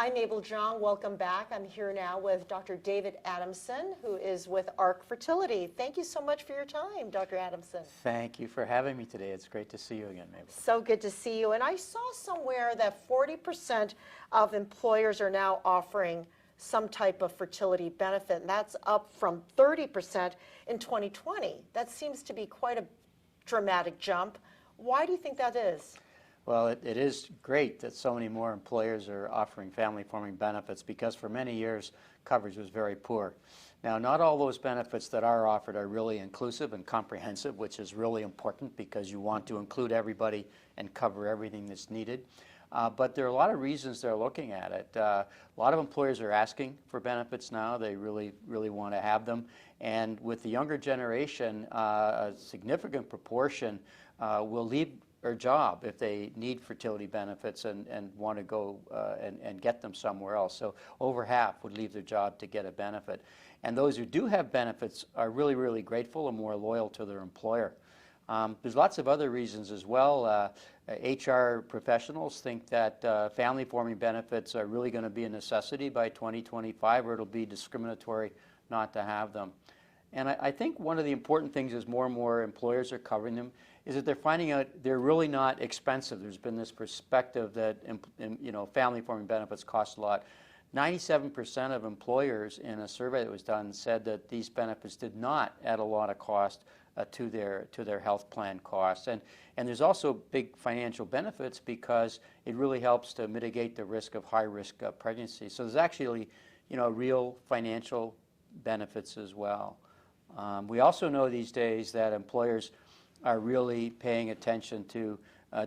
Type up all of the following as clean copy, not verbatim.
I'm Mabel Jong. Welcome back. I'm here now with Dr. David Adamson, who is with ARC Fertility. Thank you so much for your time, Dr. Adamson. Thank you for having me today. It's great to see you again, Mabel. So good to see you. And I saw somewhere that 40% of employers are now offering some type of fertility benefit, and that's up from 30% in 2020. That seems to be quite a dramatic jump. Why do you think that is? Well, it is great that so many more employers are offering family-forming benefits because for many years coverage was very poor. Now, not all those benefits that are offered are really inclusive and comprehensive, which is really important because you want to include everybody and cover everything that's needed. But there are a lot of reasons they're looking at it. A lot of employers are asking for benefits now. They really want to have them. And with the younger generation, a significant proportion will leave their job if they need fertility benefits and want to go and get them somewhere else. So over half would leave their job to get a benefit. And those who do have benefits are really grateful and more loyal to their employer. There's lots of other reasons as well. HR professionals think that family-forming benefits are really going to be a necessity by 2025, or it'll be discriminatory not to have them. And I think one of the important things is more and more employers are covering them is that they're finding out they're really not expensive. There's been this perspective that family-forming benefits cost a lot. 97% of employers in a survey that was done said that these benefits did not add a lot of cost to their health plan costs. And there's also big financial benefits because it really helps to mitigate the risk of high-risk pregnancy. So there's actually real financial benefits as well. We also know these days that employers are really paying attention to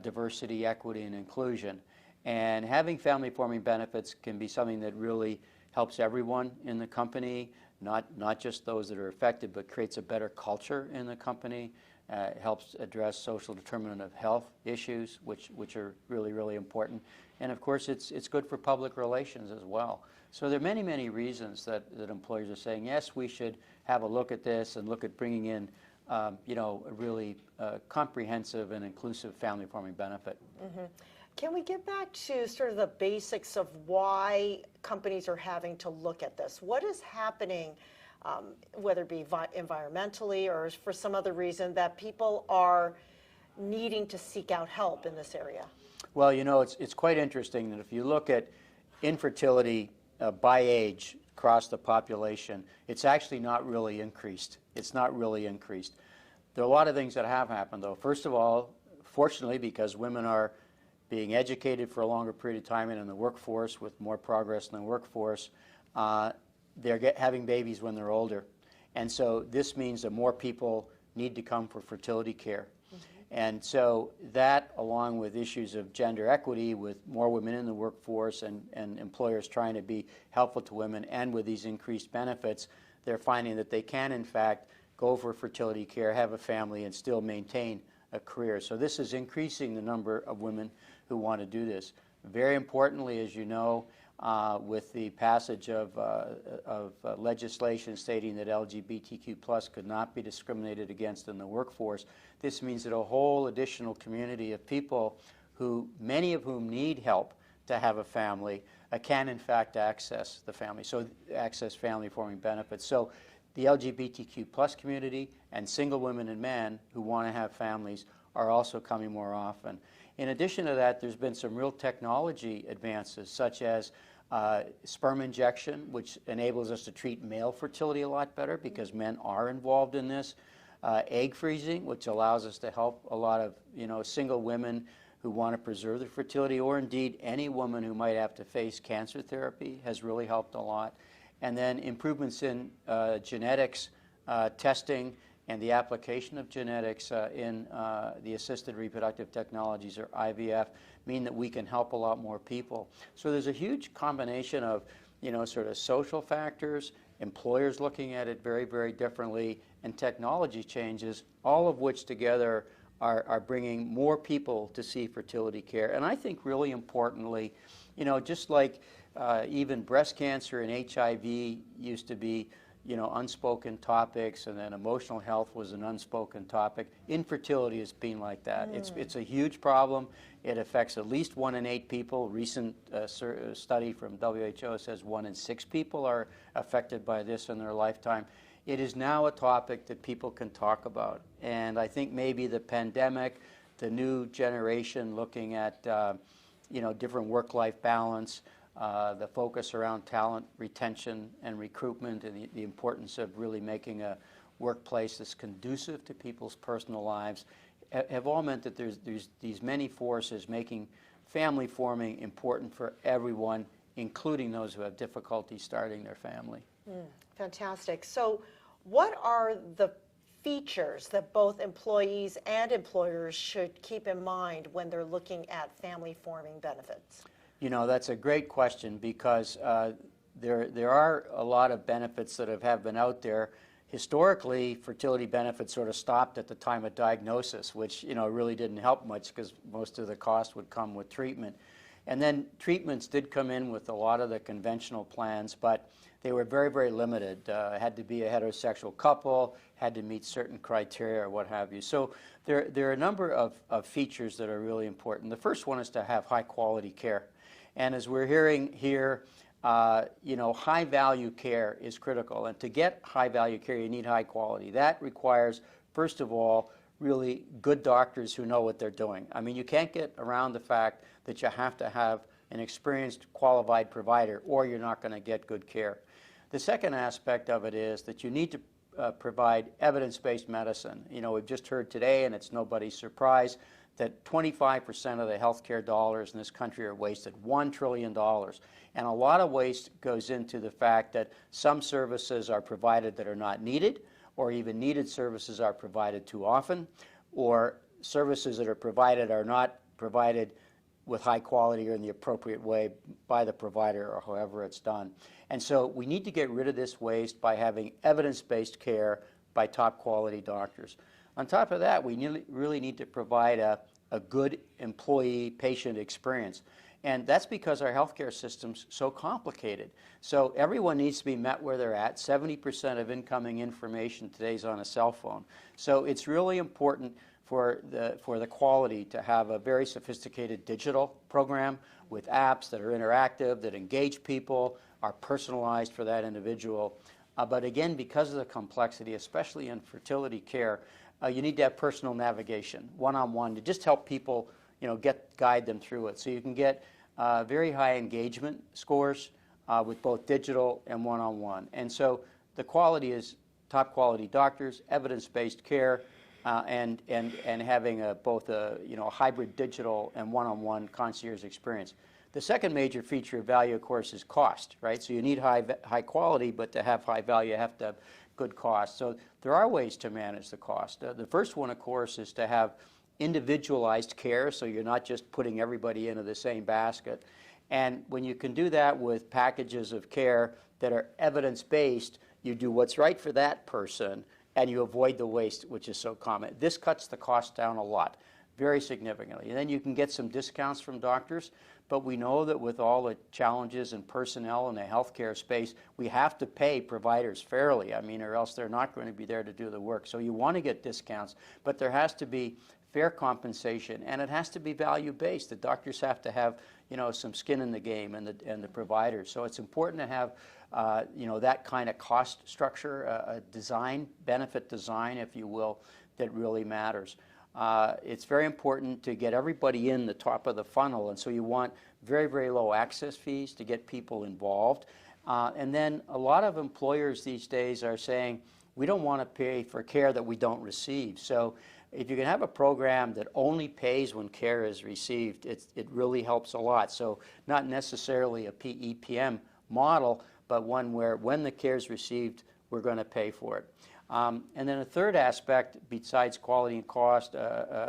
diversity, equity, and inclusion. And having family-forming benefits can be something that really helps everyone in the company, not just those that are affected, but creates a better culture in the company, helps address social determinant of health issues, which are really important. And of course, it's good for public relations as well. So there are many reasons that employers are saying, yes, we should have a look at this and look at bringing in a really comprehensive and inclusive family-forming benefit. Mm-hmm. Can we get back to sort of the basics of why companies are having to look at this? What is happening, whether it be environmentally or for some other reason, that people are needing to seek out help in this area? Well, it's quite interesting that if you look at infertility by age across the population, it's actually not really increased. It's not really increased. There are a lot of things that have happened, though. First of all, fortunately, because women are being educated for a longer period of time and in the workforce with more progress in the workforce, they're having babies when they're older. And so this means that more people need to come for fertility care. And so that, along with issues of gender equity, with more women in the workforce and employers trying to be helpful to women, and with these increased benefits, they're finding that they can, in fact, go for fertility care, have a family, and still maintain a career. So this is increasing the number of women who want to do this. Very importantly, as you know, with the passage of legislation stating that LGBTQ+ could not be discriminated against in the workforce, this means that a whole additional community of people many of whom need help to have a family, can in fact access the family, so access family-forming benefits. So the LGBTQ+ community and single women and men who want to have families are also coming more often. In addition to that, there's been some real technology advances, such as sperm injection, which enables us to treat male fertility a lot better because men are involved in this. Egg freezing, which allows us to help a lot of single women who want to preserve their fertility, or indeed any woman who might have to face cancer therapy, has really helped a lot. And then improvements in genetics testing and the application of genetics in the assisted reproductive technologies, or IVF, mean that we can help a lot more people. So there's a huge combination of sort of social factors, employers looking at it very differently, and technology changes, all of which together are bringing more people to see fertility care. And I think really importantly, just like even breast cancer and HIV used to be unspoken topics, and then emotional health was an unspoken topic. Infertility has been like that. It's a huge problem. It affects at least 1 in 8 people. Recent study from WHO says 1 in 6 people are affected by this in their lifetime. It is now a topic that people can talk about. And I think maybe the pandemic, the new generation looking at different work-life balance, the focus around talent retention and recruitment, and the importance of really making a workplace that's conducive to people's personal lives, have all meant that there's these many forces making family forming important for everyone, including those who have difficulty starting their family. Fantastic. So what are the features that both employees and employers should keep in mind when they're looking at family forming benefits? That's a great question, because there are a lot of benefits that have been out there. Historically, fertility benefits sort of stopped at the time of diagnosis, which really didn't help much because most of the cost would come with treatment. And then treatments did come in with a lot of the conventional plans, but they were very, very limited. Had to be a heterosexual couple, had to meet certain criteria or what have you. So there are a number of features that are really important. The first one is to have high quality care. And as we're hearing here, high value care is critical. And to get high value care, you need high quality. That requires, first of all, really good doctors who know what they're doing. I mean, you can't get around the fact that you have to have an experienced, qualified provider, or you're not going to get good care. The second aspect of it is that you need to provide evidence-based medicine. We've just heard today, and it's nobody's surprise, that 25% of the healthcare dollars in this country are wasted, $1 trillion. And a lot of waste goes into the fact that some services are provided that are not needed, or even needed services are provided too often, or services that are provided are not provided with high quality or in the appropriate way by the provider or however it's done. And so we need to get rid of this waste by having evidence-based care by top quality doctors. On top of that, we really need to provide a good employee-patient experience. And that's because our healthcare system's so complicated. So everyone needs to be met where they're at. 70% of incoming information today is on a cell phone. So it's really important for the quality to have a very sophisticated digital program with apps that are interactive, that engage people, are personalized for that individual. But again, because of the complexity, especially in fertility care, you need to have personal navigation, one-on-one, to just help people, guide them through it. So you can get very high engagement scores with both digital and one-on-one. And so the quality is top quality doctors, evidence-based care, and having both a hybrid digital and one-on-one concierge experience. The second major feature of value, of course, is cost, right? So you need high quality, but to have high value, you have to have good cost. So there are ways to manage the cost. The first one, of course, is to have individualized care, so you're not just putting everybody into the same basket. And when you can do that with packages of care that are evidence-based, you do what's right for that person, and you avoid the waste, which is so common. This cuts the cost down a lot, very significantly. And then you can get some discounts from doctors, but we know that with all the challenges and personnel in the healthcare space, we have to pay providers fairly, or else they're not going to be there to do the work. So you want to get discounts, but there has to be fair compensation, and it has to be value-based. The doctors have to have, some skin in the game, and the providers. So it's important to have, that kind of cost structure, a design, benefit design, if you will, that really matters. It's very important to get everybody in the top of the funnel, and so you want very, very low access fees to get people involved. And then a lot of employers these days are saying, we don't want to pay for care that we don't receive. So if you can have a program that only pays when care is received, it really helps a lot. So not necessarily a PEPM model, but one where when the care is received, we're going to pay for it. And then a third aspect, besides quality and cost,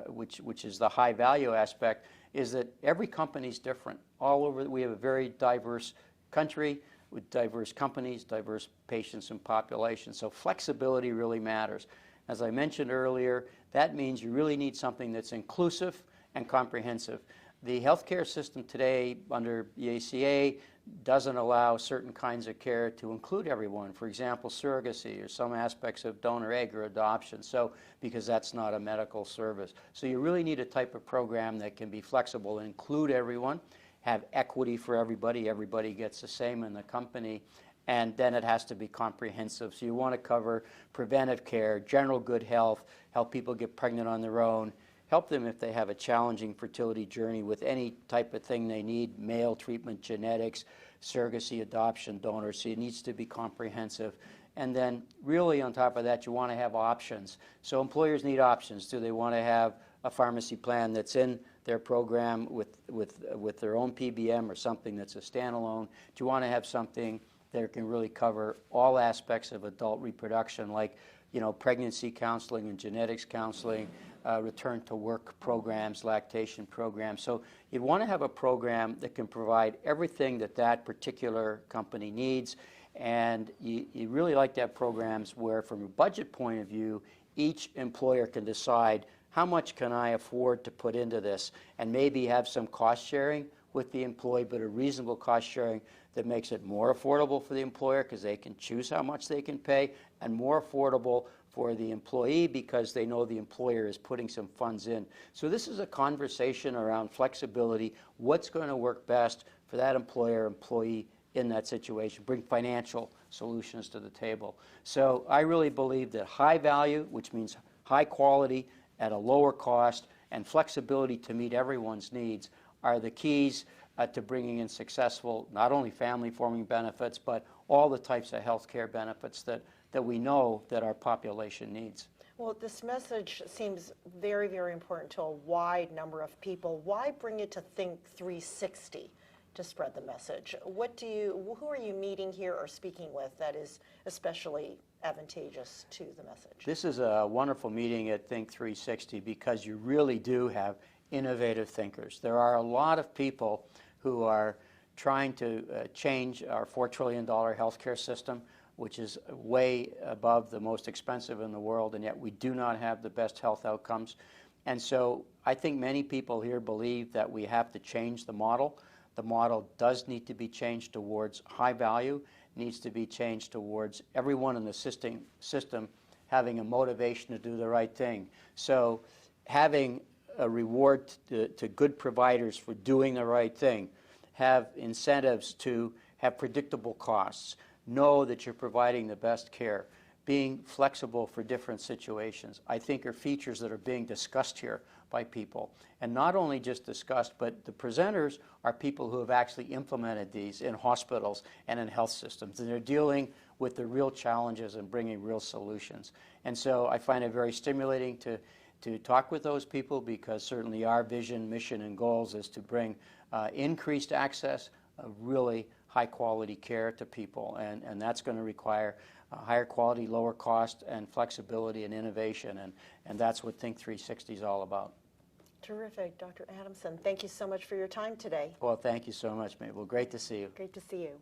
which is the high value aspect, is that every company is different. All over, we have a very diverse country with diverse companies, diverse patients and populations. So flexibility really matters. As I mentioned earlier, that means you really need something that's inclusive and comprehensive. The healthcare system today, under the ACA, doesn't allow certain kinds of care to include everyone. For example, surrogacy or some aspects of donor egg or adoption, so because that's not a medical service. So you really need a type of program that can be flexible and include everyone, have equity for everybody, everybody gets the same in the company, and then it has to be comprehensive. So you want to cover preventive care, general good health, help people get pregnant on their own, help them if they have a challenging fertility journey with any type of thing they need, male treatment, genetics, surrogacy, adoption, donors. So it needs to be comprehensive. And then really on top of that, you want to have options. So employers need options. Do they want to have a pharmacy plan that's in their program with their own PBM or something that's a standalone? Do you want to have something that can really cover all aspects of adult reproduction, like pregnancy counseling and genetics counseling, return to work programs, lactation programs. So you'd want to have a program that can provide everything that that particular company needs, and you really like to have programs where, from a budget point of view, each employer can decide how much can I afford to put into this, and maybe have some cost sharing with the employee, but a reasonable cost sharing that makes it more affordable for the employer because they can choose how much they can pay, and more affordable for the employee because they know the employer is putting some funds in. So this is a conversation around flexibility, what's going to work best for that employee in that situation, bring financial solutions to the table. So I really believe that high value, which means high quality at a lower cost, and flexibility to meet everyone's needs are the keys to bringing in successful, not only family-forming benefits, but all the types of health care benefits that we know that our population needs. Well, this message seems very, very important to a wide number of people. Why bring it to thINC 360 to spread the message? Who are you meeting here or speaking with that is especially advantageous to the message? This is a wonderful meeting at thINC 360 because you really do have innovative thinkers. There are a lot of people who are trying to change our $4 trillion healthcare system, which is way above the most expensive in the world, and yet we do not have the best health outcomes. And so I think many people here believe that we have to change the model. The model does need to be changed towards high value, needs to be changed towards everyone in the system having a motivation to do the right thing. So having a reward to good providers for doing the right thing, have incentives to have predictable costs, know that you're providing the best care, being flexible for different situations, I think are features that are being discussed here by people. And not only just discussed, but the presenters are people who have actually implemented these in hospitals and in health systems. And they're dealing with the real challenges and bringing real solutions. And so I find it very stimulating to talk with those people, because certainly our vision, mission, and goals is to bring increased access of really high quality care to people, and that's going to require higher quality, lower cost, and flexibility and innovation, and that's what thINC 360 is all about. Terrific. Dr. Adamson, thank you so much for your time today. Well, thank you so much, Mabel. Great to see you. Great to see you.